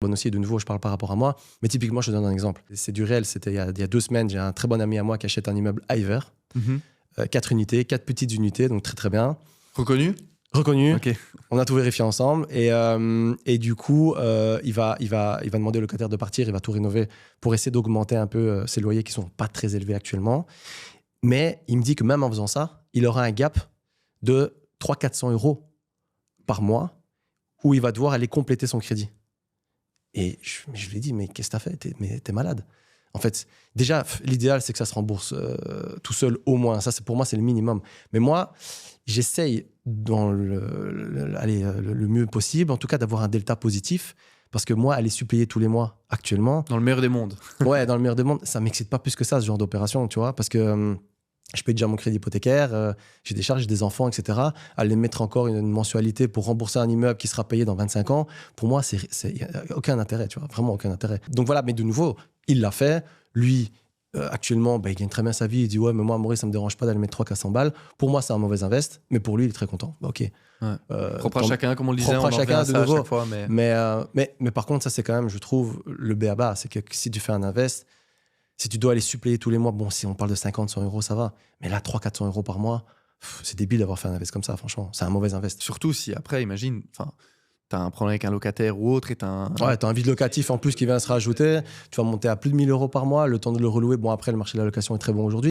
Bon aussi, de nouveau, je parle par rapport à moi. Mais typiquement, je te donne un exemple. C'est du réel. C'était il y a 2 semaines. J'ai un très bon ami à moi qui achète un immeuble à Hiver. 4 unités, 4 petites unités, donc très très bien. Reconnu. Ok. On a tout vérifié ensemble. Et du coup, il va demander au locataire de partir. Il va tout rénover pour essayer d'augmenter un peu ses loyers qui ne sont pas très élevés actuellement. Mais il me dit que même en faisant ça, il aura un gap de 300-400 euros par mois où il va devoir aller compléter son crédit. Et je lui ai dit, mais qu'est-ce que t'as fait? T'es malade. En fait, déjà, l'idéal, c'est que ça se rembourse tout seul au moins. Ça, pour moi, c'est le minimum. Mais moi, j'essaye dans le mieux possible, en tout cas, d'avoir un delta positif. Parce que moi, aller suppléer tous les mois actuellement... Dans le meilleur des mondes. Ouais, dans le meilleur des mondes, ça ne m'excite pas plus que ça, ce genre d'opération, tu vois. Parce que je paye déjà mon crédit hypothécaire, j'ai des charges, j'ai des enfants, etc. Aller mettre encore une mensualité pour rembourser un immeuble qui sera payé dans 25 ans, pour moi, c'est aucun intérêt, tu vois, vraiment aucun intérêt. Donc voilà, mais de nouveau, il l'a fait. Lui, actuellement, il gagne très bien sa vie. Il dit, ouais, mais moi, Maurice, ça ne me dérange pas d'aller mettre 300-400 balles. Pour moi, c'est un mauvais invest, mais pour lui, il est très content. Ok. Ouais. Propre à chacun, comme on le disait, propre on à chacun, de ça nouveau. à chaque fois. Mais par contre, ça, c'est quand même, je trouve, le b.a.-ba. C'est que si tu fais un invest, si tu dois aller suppléer tous les mois, bon, si on parle de 50-100 euros, ça va. Mais là, 300-400 euros par mois, c'est débile d'avoir fait un invest comme ça, franchement. C'est un mauvais invest. Surtout si après, imagine, t'as un problème avec un locataire ou autre et Ouais, t'as un vide locatif en plus qui vient se rajouter. Tu vas monter à plus de 1 000 euros par mois, le temps de le relouer. Bon, après, le marché de la location est très bon aujourd'hui.